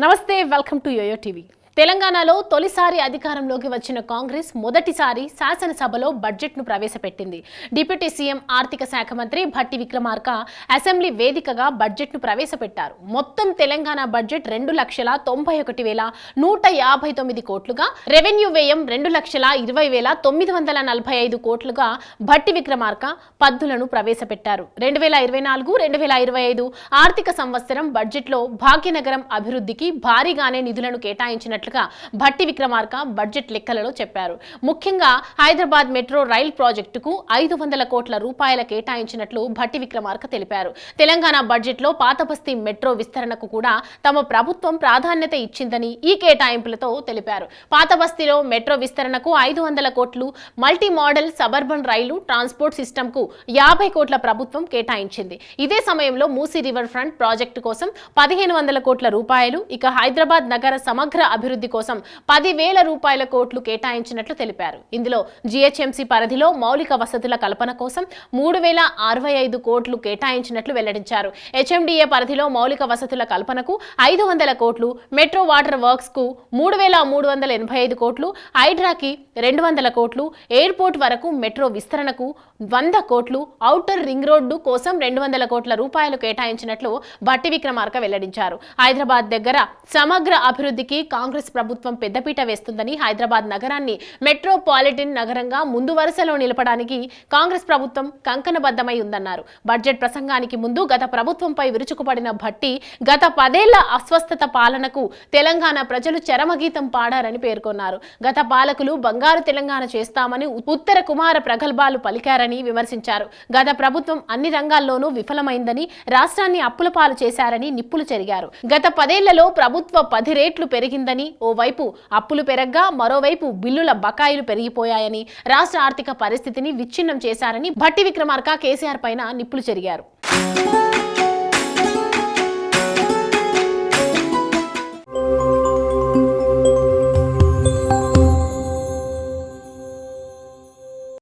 నమస్తే, welcome to yo-yo TV. తెలంగాణలో తొలిసారి అధికారంలోకి వచ్చిన కాంగ్రెస్ మొదటిసారి శాసనసభలో బడ్జెట్ను ప్రవేశపెట్టింది. డిప్యూటీ సీఎం ఆర్థిక శాఖ మంత్రి భట్టి విక్రమార్క అసెంబ్లీ వేదికగా బడ్జెట్ను ప్రవేశపెట్టారు. మొత్తం తెలంగాణ బడ్జెట్ 2,91,159 కోట్లుగా, రెవెన్యూ వ్యయం 2,20,945 కోట్లుగా భట్టి విక్రమార్క పద్దులను ప్రవేశపెట్టారు. 2024-2025 ఆర్థిక సంవత్సరం బడ్జెట్లో భాగ్యనగరం అభివృద్ధికి భారీగానే నిధులను కేటాయించినట్లు భట్టి విక్రమార్క బడ్జెట్ లెక్కలలో చెప్పారు. ముఖ్యంగా హైదరాబాద్ మెట్రో రైల్ ప్రాజెక్టుకు 500 కోట్ల రూపాయల కేటాయించినట్లు భట్టి విక్రమార్క తెలిపారు. తెలంగాణ బడ్జెట్లో పాతబస్తీ మెట్రో విస్తరణకు కూడా తమ ప్రభుత్వం ప్రాధాన్యత ఇచ్చిందని ఈ కేటాయింపులతో తెలిపారు. పాతబస్తీలో మెట్రో విస్తరణకు 500 కోట్లు, మల్టీ మోడల్ సబర్బన్ రైలు ట్రాన్స్పోర్ట్ సిస్టమ్కు 50 కోట్ల ప్రభుత్వం కేటాయించింది. ఇదే సమయంలో మూసీ రివర్ ఫ్రంట్ ప్రాజెక్టు కోసం 1,500 కోట్ల రూపాయలు, ఇక హైదరాబాద్ నగర సమగ్ర అభివృద్ధి కోసం 10,000 కోట్లు కేటాయించినట్లు తెలిపారు. ఇందులో జీహెచ్ఎంసీ పరిధిలో మౌలిక వసతుల కల్పన కోసం 3,065 కోట్లు కేటాయించినట్లు వెల్లడించారు. హెచ్ఎండిఏ పరిధిలో మౌలిక వసతుల కల్పనకు 500 కోట్లు, మెట్రో వాటర్ వర్క్స్ కు 3,385 కోట్లు, హైడ్రాకి 200 కోట్లు, ఎయిర్పోర్ట్ వరకు మెట్రో విస్తరణకు 100 కోట్లు, ఔటర్ రింగ్ రోడ్డు కోసం 200 కోట్ల రూపాయలు కేటాయించినట్లు భట్టి విక్రమార్క వెల్లడించారు. హైదరాబాద్ దగ్గర సమగ్ర అభివృద్ధికి కాంగ్రెస్ ప్రభుత్వం పెద్దపీట వేస్తుందని, హైదరాబాద్ నగరాన్ని మెట్రోపాలిటన్ నగరంగా ముందు వరుసలో నిలపడానికి కాంగ్రెస్ ప్రభుత్వం కంకణబద్ధమై ఉందన్నారు. బడ్జెట్ ప్రసంగానికి ముందు గత ప్రభుత్వంపై విరుచుకుపడిన భట్టి గత 10 ఏళ్ల అస్వస్థత పాలనకు తెలంగాణ ప్రజలు చరమగీతం పాడారని పేర్కొన్నారు. గత పాలకులు బంగారు తెలంగాణ చేస్తామని ఉత్తర కుమార ప్రగల్భాలు పలికారని విమర్శించారు. గత ప్రభుత్వం అన్ని రంగాల్లోనూ విఫలమైందని, రాష్ట్రాన్ని అప్పుల పాలు చేశారని నిప్పులు చెరిగారు. గత 10 ఏళ్లలో ప్రభుత్వ 10 రెట్లు పెరిగిందని, ఓవైపు అప్పులు పెరగ్గా మరోవైపు బిల్లుల బకాయిలు పెరిగిపోయాయని, రాష్ట్ర ఆర్థిక పరిస్థితిని విచ్ఛిన్నం చేశారని భట్టి విక్రమార్క కేసీఆర్ పైన నిప్పులు చెరిగారు.